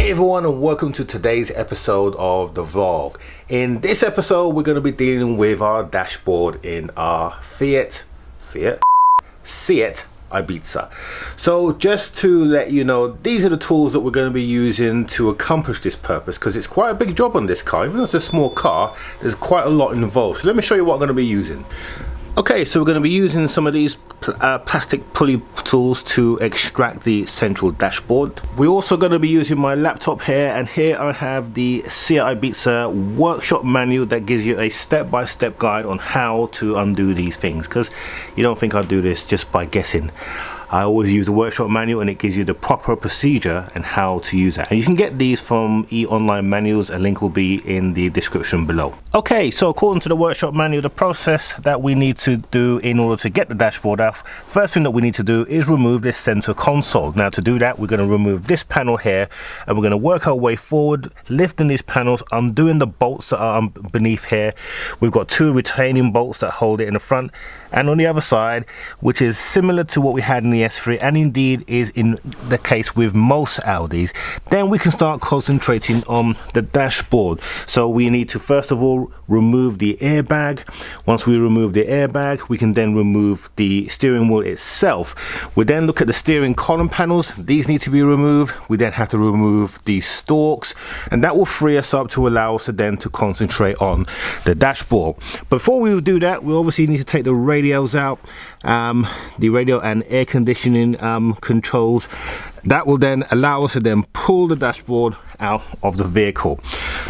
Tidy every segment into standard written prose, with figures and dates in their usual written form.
Hey everyone, and welcome to today's episode of the vlog. In this episode we're going to be dealing with our dashboard in our Seat Ibiza. So just to let you know, these are the tools that we're going to be using to accomplish this purpose, because it's quite a big job on this car. Even though it's a small car, there's quite a lot involved. So let me show you what I'm going to be using. Okay, so we're going to be using some of these plastic pulley tools to extract the central dashboard. We're also going to be using my laptop here, and here I have the Seat Ibiza workshop manual that gives you a step-by-step guide on how to undo these things, because you don't think I'll do this just by guessing. I always use the workshop manual, and it gives you the proper procedure and how to use that. And you can get these from e-online manuals. A link will be in the description below. Okay, so according to the workshop manual, the process that we need to do in order to get the dashboard off, first thing that we need to do is remove this center console. Now to do that, we're going to remove this panel here, and we're going to work our way forward, lifting these panels, undoing the bolts that are beneath here. We've got two retaining bolts that hold it in the front and on the other side, which is similar to what we had in the S3, and indeed is in the case with most Audis. Then we can start concentrating on the dashboard. So we need to first of all remove the airbag. Once we remove the airbag, we can then remove the steering wheel itself. We then look at the steering column panels. These need to be removed. We then have to remove the stalks, and that will free us up to allow us to then to concentrate on the dashboard. Before we do that, we obviously need to take the radios out, the radio and air conditioning controls. That will then allow us to then pull the dashboard out of the vehicle.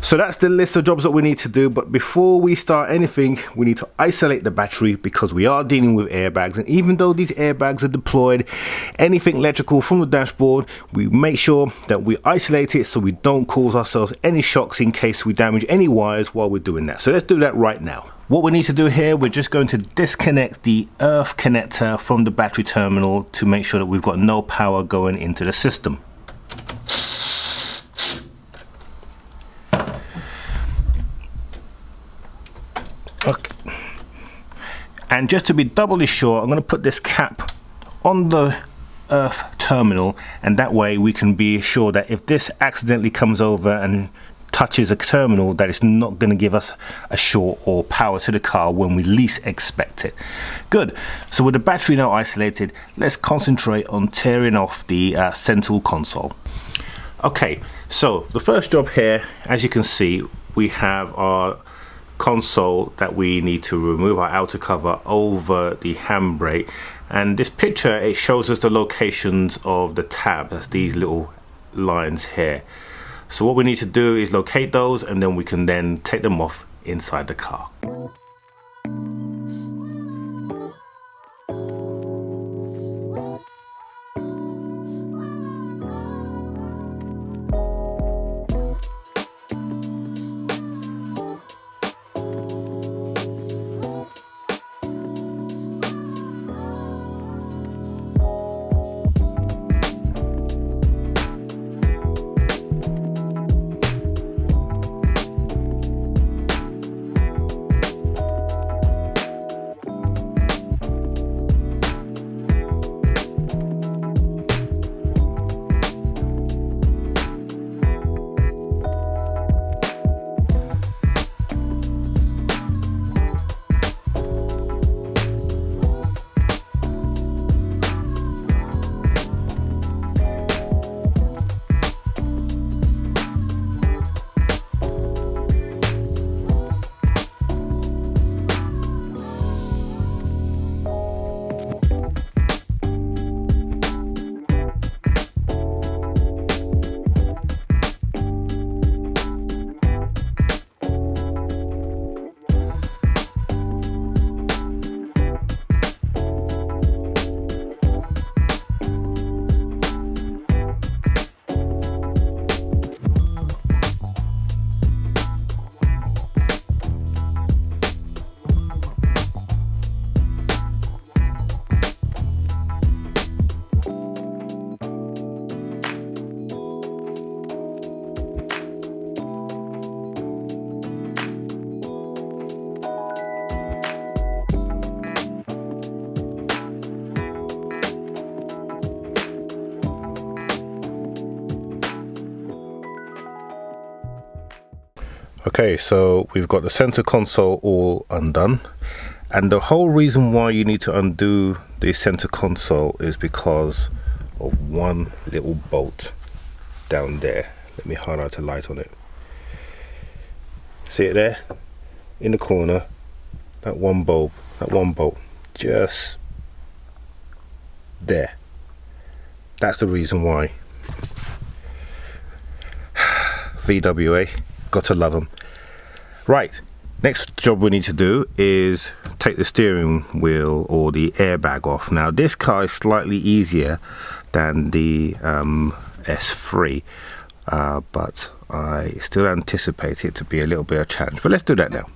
So that's the list of jobs that we need to do. But before we start anything, we need to isolate the battery, because we are dealing with airbags. And even though these airbags are deployed, anything electrical from the dashboard, we make sure that we isolate it so we don't cause ourselves any shocks in case we damage any wires while we're doing that. So let's do that right now. What we need to do here, we're just going to disconnect the earth connector from the battery terminal to make sure that we've got no power going into the system. Okay. And just to be doubly sure, I'm going to put this cap on the earth terminal, and that way we can be sure that if this accidentally comes over and touches a terminal, that it's not going to give us a short or power to the car when we least expect it. Good. So with the battery now isolated, let's concentrate on tearing off the central console. Okay, so the first job here, as you can see, we have our console that we need to remove our outer cover over the handbrake. And this picture, it shows us the locations of the tab. That's these little lines here. So what we need to do is locate those, and then we can then take them off inside the car. Okay, so we've got the center console all undone, and the whole reason why you need to undo the center console is because of one little bolt down there. Let me highlight a light on it. See it there in the corner? That one bolt, just there. That's the reason why. VWA, gotta love them. Right, next job we need to do is take the steering wheel or the airbag off. Now this car is slightly easier than the S3, but I still anticipate it to be a little bit of a challenge, but let's do that now.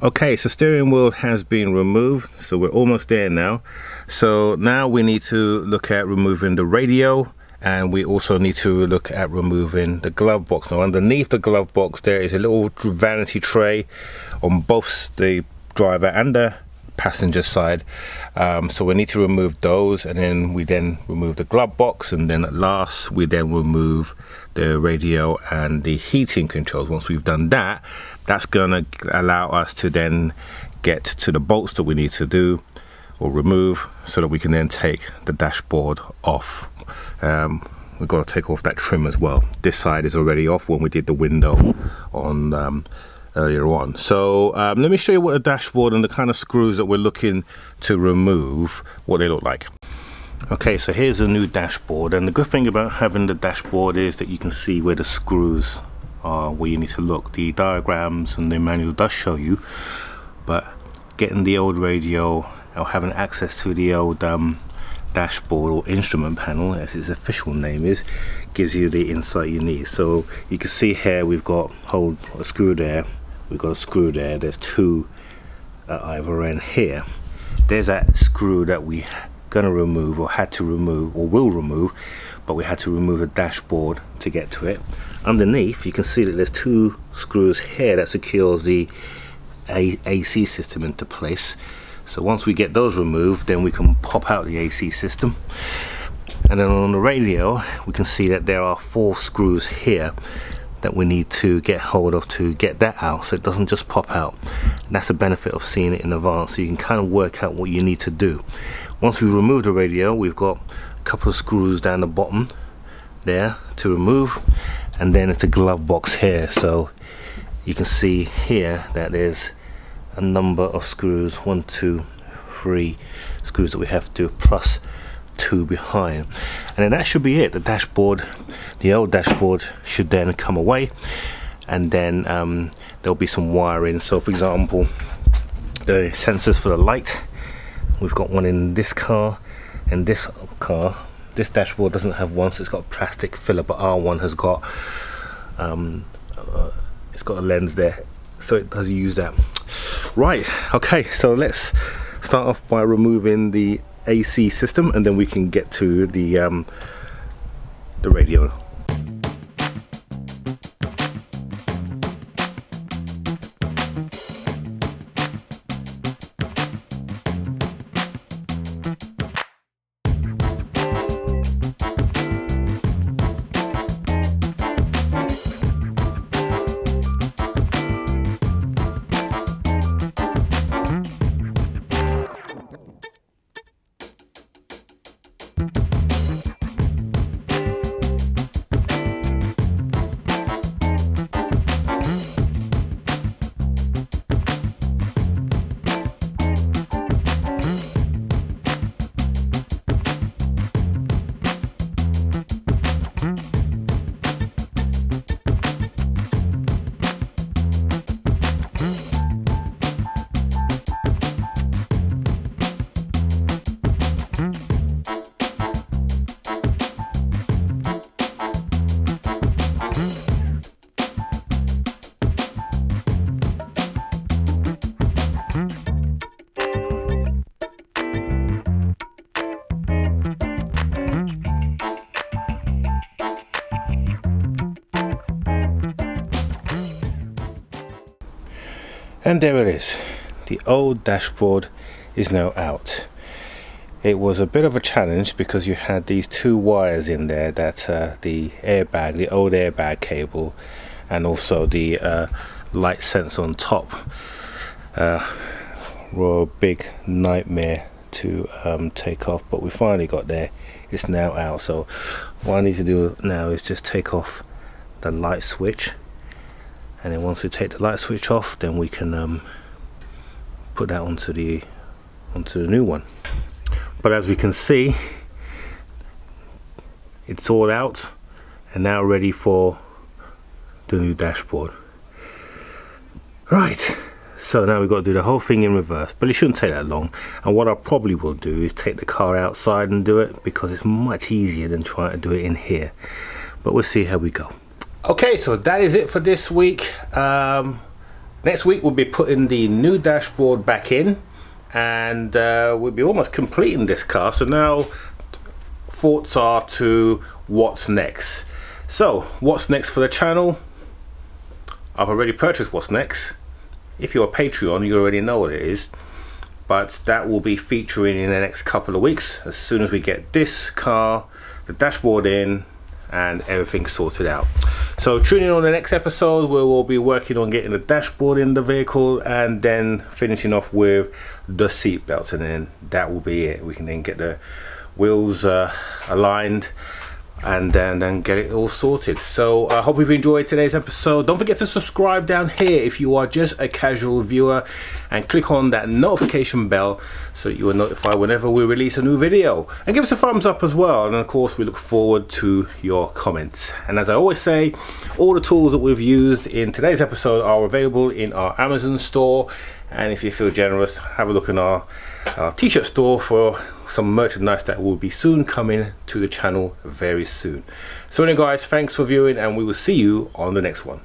Okay, so steering wheel has been removed, so we're almost there now. So now we need to look at removing the radio, and we also need to look at removing the glove box. Now underneath the glove box there is a little vanity tray on both the driver and the passenger side, so we need to remove those, and then we remove the glove box, and then at last we then remove the radio and the heating controls. Once we've done that, that's gonna allow us to then get to the bolts that we need to do or remove, so that we can then take the dashboard off. We've got to take off that trim as well. This side is already off when we did the window on earlier on. So let me show you what the dashboard and the kind of screws that we're looking to remove, what they look like. Okay, so here's a new dashboard, and the good thing about having the dashboard is that you can see where the screws are, where you need to look. The diagrams and the manual does show you, but getting the old radio or having access to the old dashboard or instrument panel, as its official name is, gives you the insight you need. So you can see here we've got a screw there, we've got a screw there, there's two at either end here. There's that screw that we gonna remove or had to remove or will remove, but we had to remove the dashboard to get to it. Underneath you can see that there's two screws here that secures the AC system into place. So once we get those removed, then we can pop out the AC system. And then on the radio we can see that there are 4 screws here that we need to get hold of to get that out, so it doesn't just pop out. And that's the benefit of seeing it in advance, so you can kind of work out what you need to do. Once we remove the radio, we've got a couple of screws down the bottom there to remove, and then it's a glove box here. So you can see here that there's a number of screws, 1, 2, 3 screws that we have to, plus 2 behind, and then that should be it. The dashboard, the old dashboard, should then come away, and then there'll be some wiring. So for example, the sensors for the light, we've got one in this car, and this car, this dashboard doesn't have one, so it's got a plastic filler, but our one has got it's got a lens there, so it does use that. Right, okay, so let's start off by removing the AC system, and then we can get to the radio. And there it is. The old dashboard is now out. It was a bit of a challenge because you had these two wires in there that the airbag, the old airbag cable, and also the light sensor on top were a big nightmare to take off, but we finally got there. It's now out. So what I need to do now is just take off the light switch, and then once we take the light switch off, then we can put that onto the new one. But as we can see, it's all out and now ready for the new dashboard. Right, so now we've got to do the whole thing in reverse, but it shouldn't take that long. And what I probably will do is take the car outside and do it, because it's much easier than trying to do it in here. But we'll see how we go. Okay, so that is it for this week. Next week we'll be putting the new dashboard back in, and we'll be almost completing this car. So now thoughts are to what's next. So what's next for the channel? I've already purchased what's next. If you're a Patreon, you already know what it is, but that will be featuring in the next couple of weeks as soon as we get this car, the dashboard in, and everything sorted out. So tune in on the next episode where we'll be working on getting the dashboard in the vehicle, and then finishing off with the seat belts, and then that will be it. We can then get the wheels aligned and then get it all sorted. So I hope you've enjoyed today's episode. Don't forget to subscribe down here if you are just a casual viewer, and click on that notification bell so that you are notified whenever we release a new video, and give us a thumbs up as well. And of course we look forward to your comments. And as I always say, all the tools that we've used in today's episode are available in our Amazon store, and if you feel generous, have a look in our t-shirt store for some merchandise that will be soon coming to the channel very soon. So anyway guys, thanks for viewing, and we will see you on the next one.